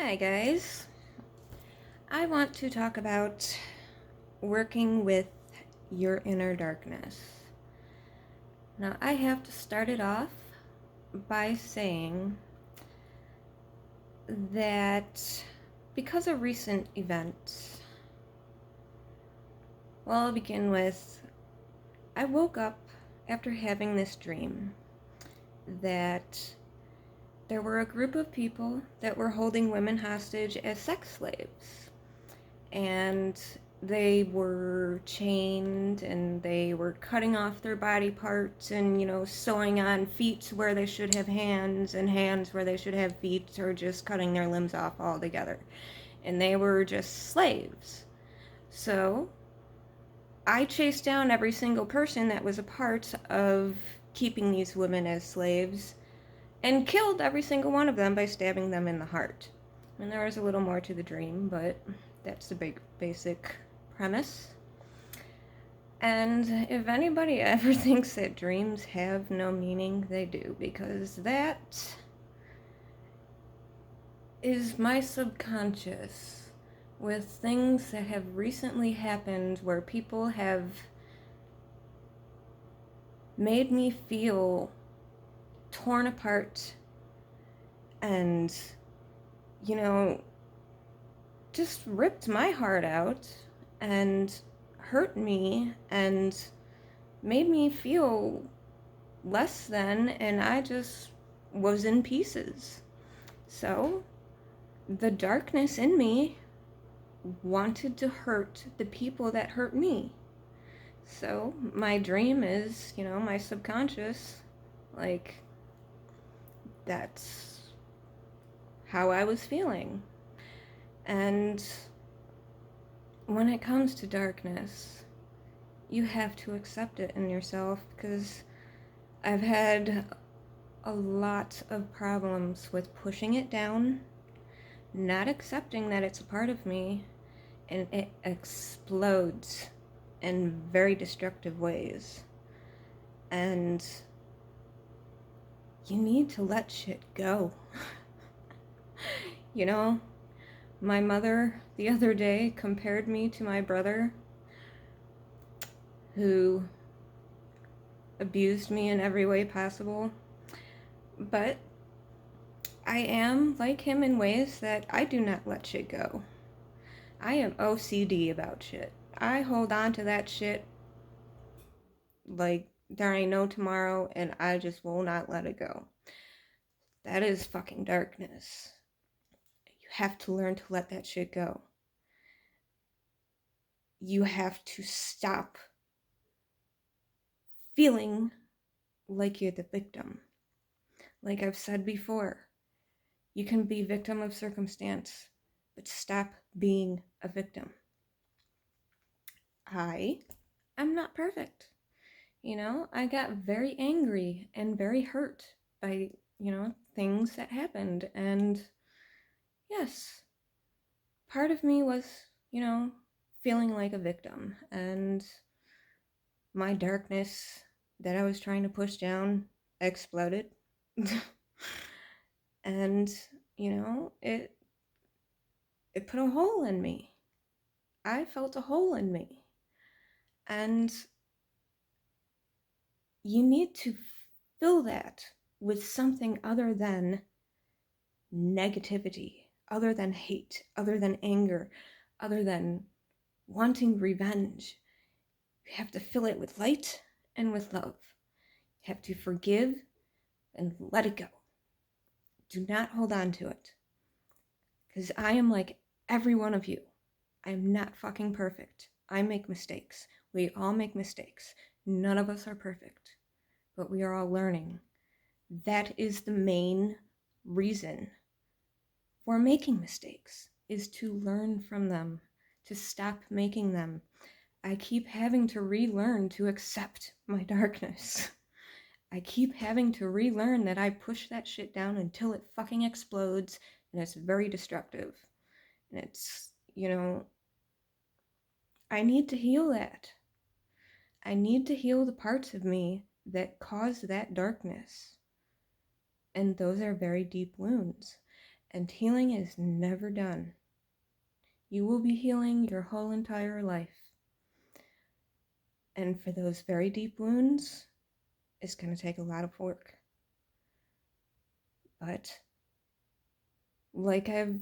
Hi guys, I want to talk about working with your inner darkness. Now, I have to start it off by saying that because of recent events, I'll begin with I woke up after having this dream that there were a group of people that were holding women hostage as sex slaves. And they were chained and they were cutting off their body parts and, sewing on feet where they should have hands and hands where they should have feet, or just cutting their limbs off altogether. And they were just slaves. So I chased down every single person that was a part of keeping these women as slaves and killed every single one of them by stabbing them in the heart. And there was a little more to the dream, but that's the basic premise. And if anybody ever thinks that dreams have no meaning, they do, because that is my subconscious with things that have recently happened where people have made me feel torn apart and, just ripped my heart out and hurt me and made me feel less than, and I just was in pieces. So the darkness in me wanted to hurt the people that hurt me. So my dream is, my subconscious, that's how I was feeling. And when it comes to darkness, you have to accept it in yourself, because I've had a lot of problems with pushing it down, not accepting that it's a part of me, and it explodes in very destructive ways. And you need to let shit go. My mother the other day compared me to my brother, who abused me in every way possible. But I am like him in ways that I do not let shit go. I am OCD about shit. I hold on to that shit like there ain't no tomorrow, and I just will not let it go. That is fucking darkness. You have to learn to let that shit go. You have to stop feeling like you're the victim. Like I've said before, you can be victim of circumstance, but stop being a victim. I am not perfect. I got very angry and very hurt by, things that happened. And yes, part of me was, feeling like a victim. And my darkness that I was trying to push down exploded. And, it put a hole in me. I felt a hole in me. And you need to fill that with something other than negativity, other than hate, other than anger, other than wanting revenge. You have to fill it with light and with love. You have to forgive and let it go. Do not hold on to it. Because I am like every one of you. I am not fucking perfect. I make mistakes. We all make mistakes. None of us are perfect. But we are all learning. That is the main reason for making mistakes, is to learn from them, to stop making them. I keep having to relearn to accept my darkness. I keep having to relearn that I push that shit down until it fucking explodes, and it's very destructive. And it's, I need to heal that. I need to heal the parts of me that cause that darkness. And those are very deep wounds. And healing is never done. You will be healing your whole entire life. And for those very deep wounds, it's going to take a lot of work. But like I've,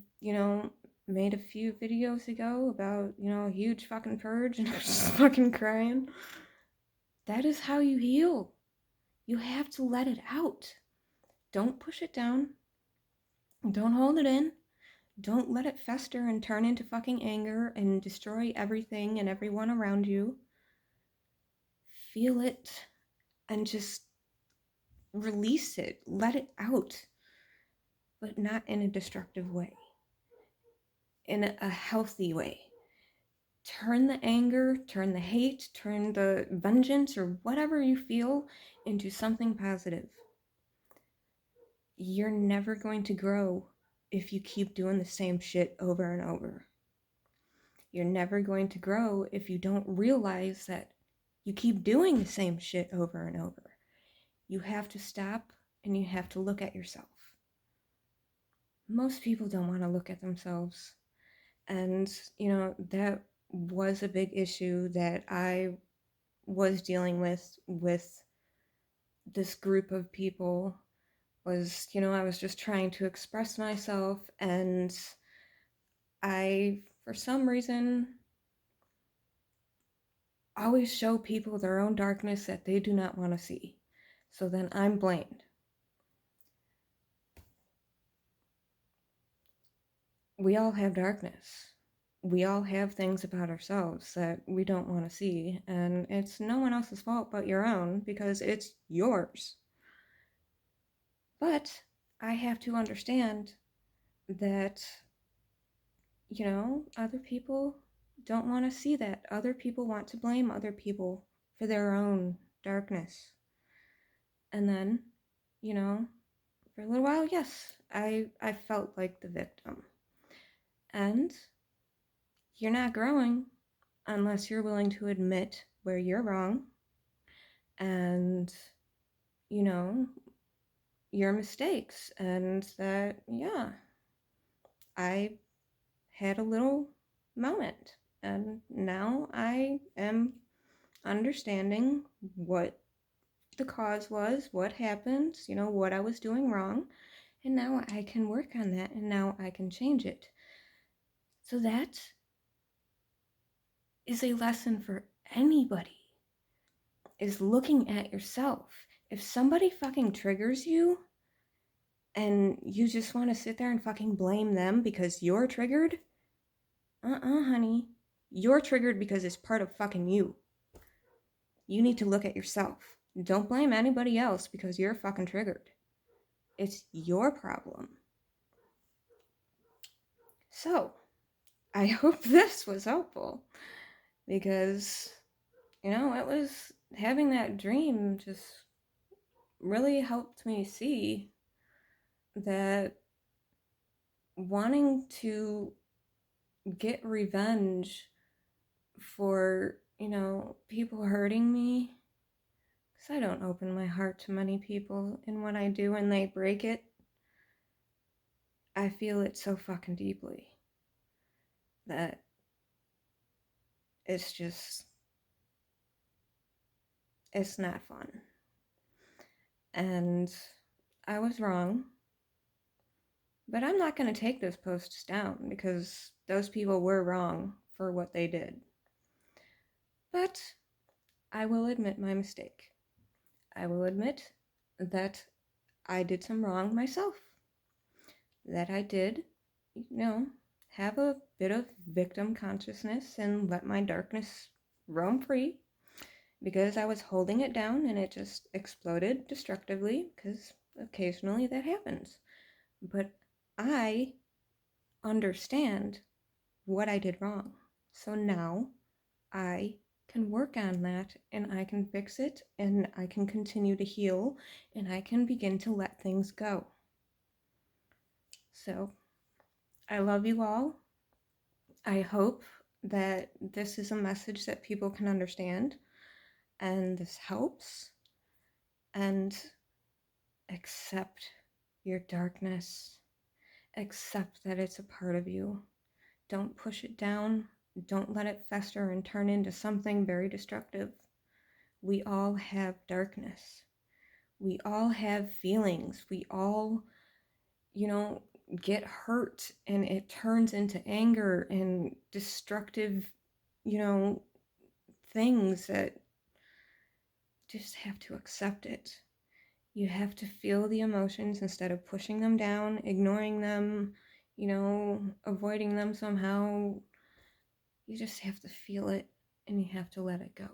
made a few videos ago about, a huge fucking purge and I'm just fucking crying. That is how you heal. You have to let it out. Don't push it down. Don't hold it in. Don't let it fester and turn into fucking anger and destroy everything and everyone around you. Feel it and just release it. Let it out. But not in a destructive way. In a healthy way. Turn the anger, turn the hate, turn the vengeance or whatever you feel into something positive. You're never going to grow if you keep doing the same shit over and over. You're never going to grow if you don't realize that you keep doing the same shit over and over. You have to stop and you have to look at yourself. Most people don't want to look at themselves. And, that was a big issue that I was dealing with this group of people was, I was just trying to express myself and I, for some reason, always show people their own darkness that they do not want to see. So then I'm blamed. We all have darkness. We all have things about ourselves that we don't want to see, and it's no one else's fault but your own because it's yours. But I have to understand that, other people don't want to see that. Other people want to blame other people for their own darkness. And then, for a little while, yes, I felt like the victim. And you're not growing unless you're willing to admit where you're wrong and, your mistakes. And that, yeah, I had a little moment. And now I am understanding what the cause was, what happened, what I was doing wrong. And now I can work on that and now I can change it. So that is a lesson for anybody, is looking at yourself. If somebody fucking triggers you and you just want to sit there and fucking blame them because you're triggered, honey. You're triggered because it's part of fucking you. You need to look at yourself. Don't blame anybody else because you're fucking triggered. It's your problem. So, I hope this was helpful because, it was having that dream just really helped me see that wanting to get revenge for, people hurting me, because I don't open my heart to many people, and when I do and they break it, I feel it so fucking deeply that it's not fun. And I was wrong, but I'm not going to take those posts down because those people were wrong for what they did. But I will admit my mistake. I will admit that I did some wrong myself. That I did, have a bit of victim consciousness and let my darkness roam free because I was holding it down and it just exploded destructively because occasionally that happens. But I understand what I did wrong. So now I can work on that and I can fix it and I can continue to heal and I can begin to let things go. So I love you all. I hope that this is a message that people can understand and this helps. And accept your darkness. Accept that it's a part of you. Don't push it down. Don't let it fester and turn into something very destructive. We all have darkness. We all have feelings. We all, get hurt and it turns into anger and destructive, things that just have to accept it. You have to feel the emotions instead of pushing them down, ignoring them, avoiding them somehow. You just have to feel it and you have to let it go.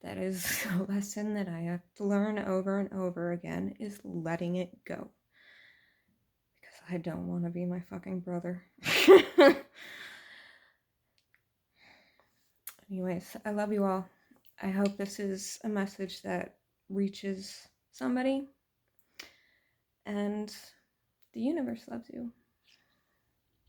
That is a lesson that I have to learn over and over again, is letting it go. Because I don't want to be my fucking brother. Anyways, I love you all. I hope this is a message that reaches somebody. And the universe loves you.